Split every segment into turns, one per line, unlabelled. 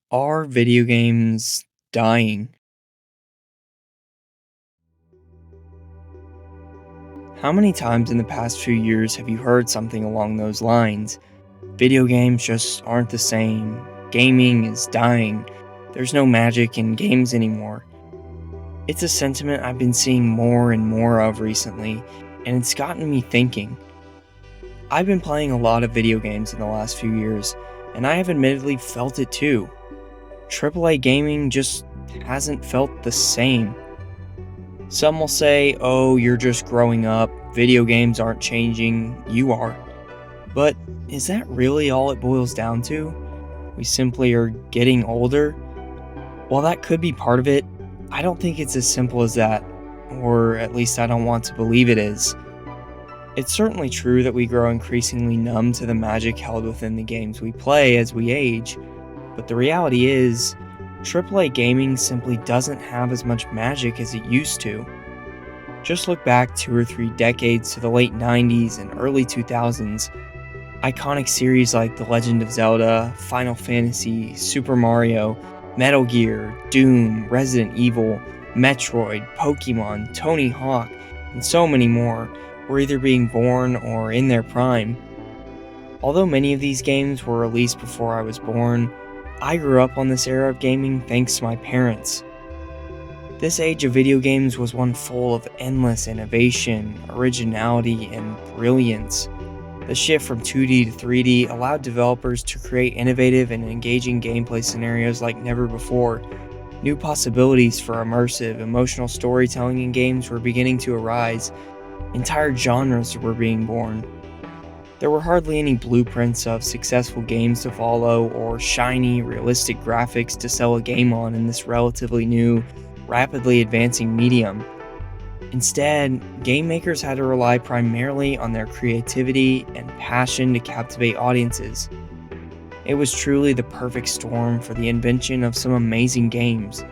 Are video games dying? How many times in the past few years have you heard something along those lines? Video games just aren't the same. Gaming is dying. There's no magic in games anymore. It's a sentiment I've been seeing more and more of recently, and it's gotten me thinking. I've been playing a lot of video games in the last few years, and I have admittedly felt it too. AAA gaming just hasn't felt the same. Some will say, oh, you're just growing up, video games aren't changing, you are. But is that really all it boils down to? We simply are getting older? While that could be part of it, I don't think it's as simple as that, or at least I don't want to believe it is. It's certainly true that we grow increasingly numb to the magic held within the games we play as we age, but the reality is, AAA gaming simply doesn't have as much magic as it used to. Just look back 2 or 3 decades to the late 90s and early 2000s. Iconic series like The Legend of Zelda, Final Fantasy, Super Mario, Metal Gear, Doom, Resident Evil, Metroid, Pokemon, Tony Hawk, and so many more were either being born or in their prime. Although many of these games were released before I was born, I grew up on this era of gaming thanks to my parents. This age of video games was one full of endless innovation, originality, and brilliance. The shift from 2D to 3D allowed developers to create innovative and engaging gameplay scenarios like never before. New possibilities for immersive, emotional storytelling in games were beginning to arise. Entire genres were being born. There were hardly any blueprints of successful games to follow or shiny, realistic graphics to sell a game on in this relatively new, rapidly advancing medium. Instead, game makers had to rely primarily on their creativity and passion to captivate audiences. It was truly the perfect storm for the invention of some amazing games.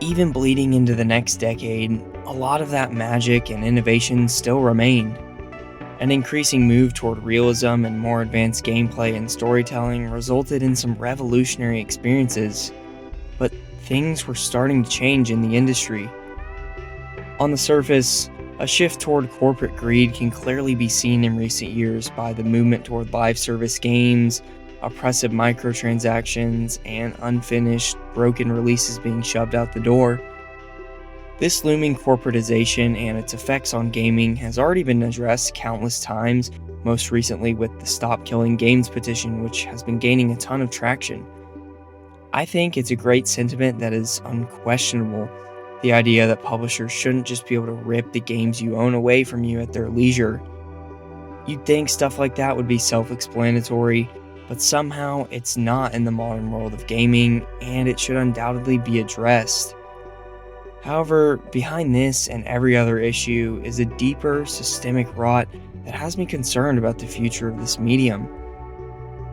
Even bleeding into the next decade, a lot of that magic and innovation still remained. An increasing move toward realism and more advanced gameplay and storytelling resulted in some revolutionary experiences, but things were starting to change in the industry. On the surface, a shift toward corporate greed can clearly be seen in recent years by the movement toward live service games, oppressive microtransactions, and unfinished, broken releases being shoved out the door. This looming corporatization and its effects on gaming has already been addressed countless times, most recently with the Stop Killing Games petition, which has been gaining a ton of traction. I think it's a great sentiment that is unquestionable. The idea that publishers shouldn't just be able to rip the games you own away from you at their leisure. You'd think stuff like that would be self-explanatory, but somehow it's not in the modern world of gaming, and it should undoubtedly be addressed. However, behind this and every other issue is a deeper, systemic rot that has me concerned about the future of this medium.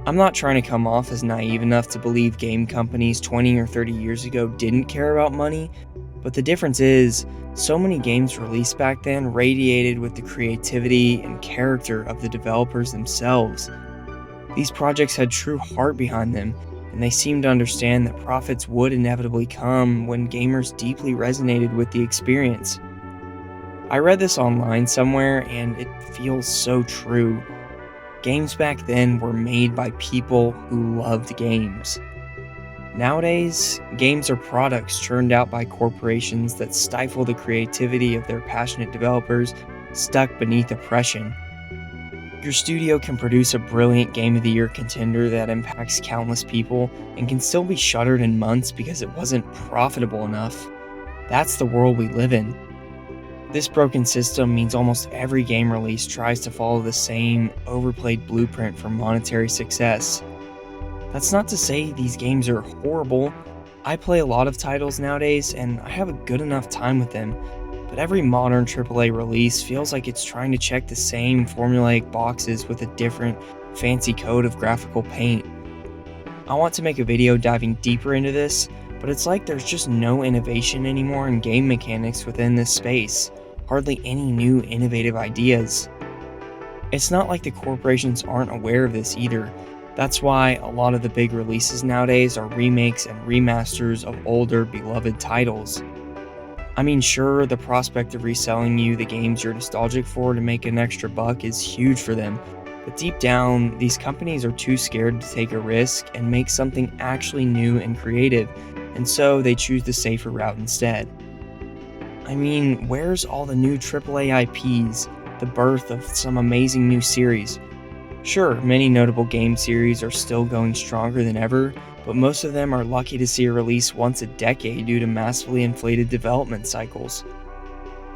I'm not trying to come off as naive enough to believe game companies 20 or 30 years ago didn't care about money, but the difference is, so many games released back then radiated with the creativity and character of the developers themselves. These projects had true heart behind them, and they seemed to understand that profits would inevitably come when gamers deeply resonated with the experience. I read this online somewhere, and it feels so true. Games back then were made by people who loved games. Nowadays, games are products churned out by corporations that stifle the creativity of their passionate developers stuck beneath oppression. Your studio can produce a brilliant Game of the Year contender that impacts countless people and can still be shuttered in months because it wasn't profitable enough. That's the world we live in. This broken system means almost every game release tries to follow the same, overplayed blueprint for monetary success. That's not to say these games are horrible. I play a lot of titles nowadays, and I have a good enough time with them, but every modern AAA release feels like it's trying to check the same formulaic boxes with a different, fancy coat of graphical paint. I want to make a video diving deeper into this, but it's like there's just no innovation anymore in game mechanics within this space. Hardly any new innovative ideas. It's not like the corporations aren't aware of this either. That's why a lot of the big releases nowadays are remakes and remasters of older, beloved titles. I mean, sure, the prospect of reselling you the games you're nostalgic for to make an extra buck is huge for them, but deep down, these companies are too scared to take a risk and make something actually new and creative, and so they choose the safer route instead. I mean, where's all the new AAA IPs, the birth of some amazing new series? Sure, many notable game series are still going stronger than ever, but most of them are lucky to see a release once a decade due to massively inflated development cycles.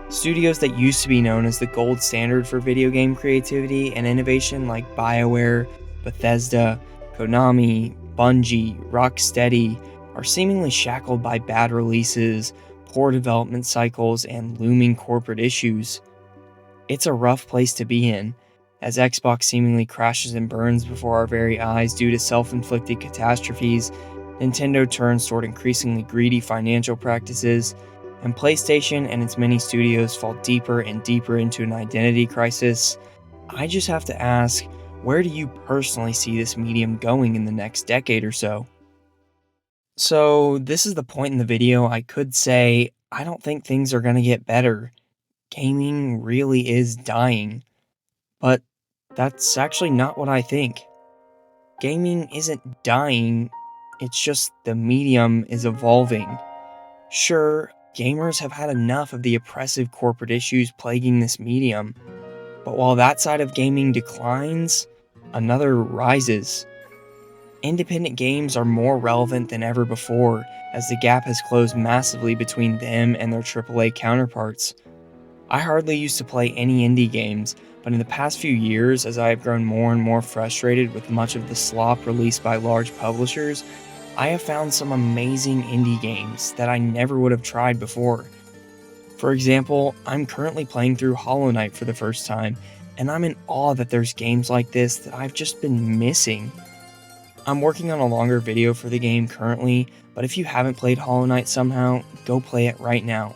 Studios that used to be known as the gold standard for video game creativity and innovation, like BioWare, Bethesda, Konami, Bungie, Rocksteady, are seemingly shackled by bad releases, poor development cycles, and looming corporate issues. It's a rough place to be in, as Xbox seemingly crashes and burns before our very eyes due to self inflicted catastrophes. Nintendo turns toward increasingly greedy financial practices, and PlayStation and its many studios fall deeper and deeper into an identity crisis. I just have to ask, where do you personally see this medium going in the next decade or so? So, this is the point in the video I could say I don't think things are going to get better. Gaming really is dying. But that's actually not what I think. Gaming isn't dying, it's just the medium is evolving. Sure, gamers have had enough of the oppressive corporate issues plaguing this medium, but while that side of gaming declines, another rises. Independent games are more relevant than ever before, as the gap has closed massively between them and their AAA counterparts. I hardly used to play any indie games, but in the past few years, as I have grown more and more frustrated with much of the slop released by large publishers, I have found some amazing indie games that I never would have tried before. For example, I'm currently playing through Hollow Knight for the first time, and I'm in awe that there's games like this that I've just been missing. I'm working on a longer video for the game currently, but if you haven't played Hollow Knight somehow, go play it right now.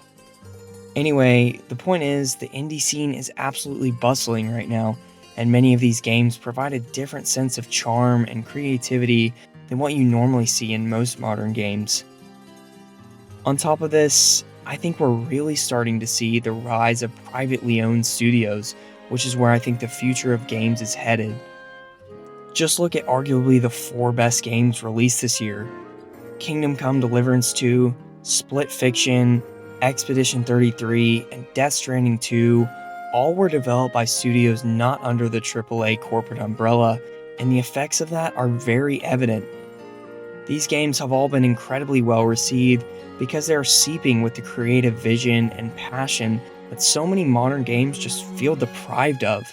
Anyway, the point is, the indie scene is absolutely bustling right now, and many of these games provide a different sense of charm and creativity than what you normally see in most modern games. On top of this, I think we're really starting to see the rise of privately owned studios, which is where I think the future of games is headed. Just look at arguably the four best games released this year: Kingdom Come Deliverance 2, Split Fiction, Expedition 33, and Death Stranding 2 all were developed by studios not under the AAA corporate umbrella, and the effects of that are very evident. These games have all been incredibly well received because they are seeping with the creative vision and passion that so many modern games just feel deprived of.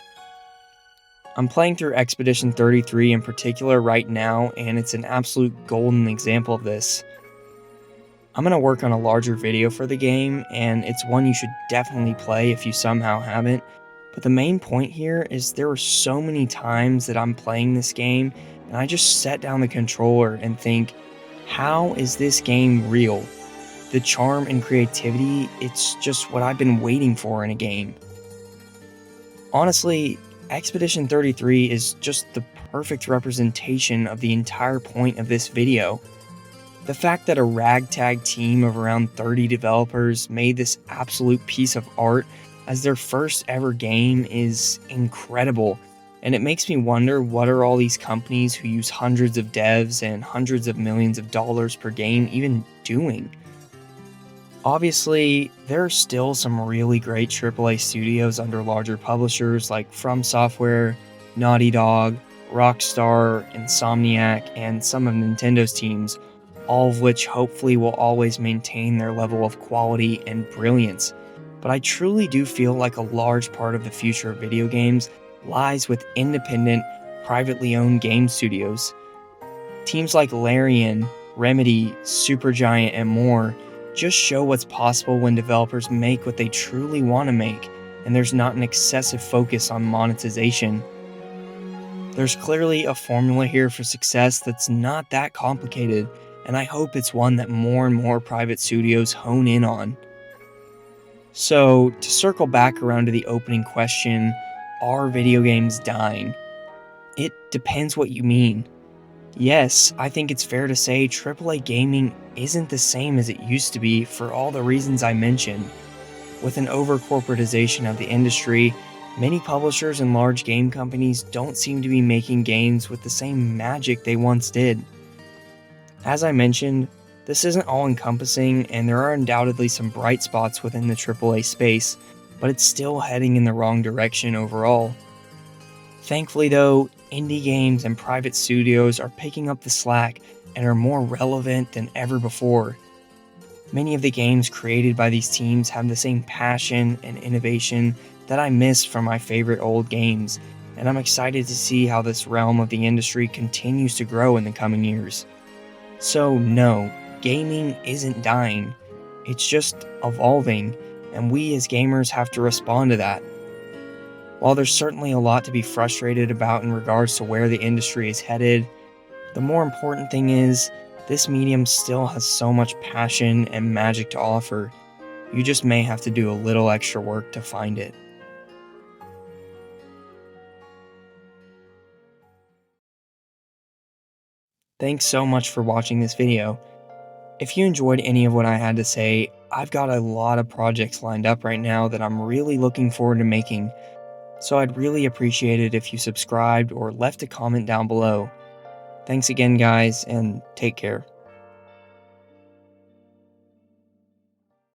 I'm playing through Expedition 33 in particular right now, and it's an absolute golden example of this. I'm going to work on a larger video for the game, and it's one you should definitely play if you somehow haven't. But the main point here is there are so many times that I'm playing this game, and I just set down the controller and think, how is this game real? The charm and creativity, it's just what I've been waiting for in a game. Honestly, Expedition 33 is just the perfect representation of the entire point of this video. The fact that a ragtag team of around 30 developers made this absolute piece of art as their first ever game is incredible, and it makes me wonder, what are all these companies who use hundreds of devs and hundreds of millions of dollars per game even doing? Obviously, there are still some really great AAA studios under larger publishers like From Software, Naughty Dog, Rockstar, Insomniac, and some of Nintendo's teams, all of which hopefully will always maintain their level of quality and brilliance. But I truly do feel like a large part of the future of video games lies with independent, privately owned game studios. Teams like Larian, Remedy, Supergiant, and more just show what's possible when developers make what they truly want to make, and there's not an excessive focus on monetization. There's clearly a formula here for success that's not that complicated, and I hope it's one that more and more private studios hone in on. So, to circle back around to the opening question, are video games dying? It depends what you mean. Yes, I think it's fair to say AAA gaming isn't the same as it used to be for all the reasons I mentioned. With an over corporatization of the industry, many publishers and large game companies don't seem to be making games with the same magic they once did. As I mentioned, this isn't all encompassing, and there are undoubtedly some bright spots within the AAA space, but it's still heading in the wrong direction overall. Thankfully, though, indie games and private studios are picking up the slack and are more relevant than ever before. Many of the games created by these teams have the same passion and innovation that I miss from my favorite old games, and I'm excited to see how this realm of the industry continues to grow in the coming years. So, no, gaming isn't dying, it's just evolving, and we as gamers have to respond to that. While there's certainly a lot to be frustrated about in regards to where the industry is headed, the more important thing is this medium still has so much passion and magic to offer. You just may have to do a little extra work to find it. Thanks so much for watching this video. If you enjoyed any of what I had to say, I've got a lot of projects lined up right now that I'm really looking forward to making, so I'd really appreciate it if you subscribed or left a comment down below. Thanks again, guys, and take care.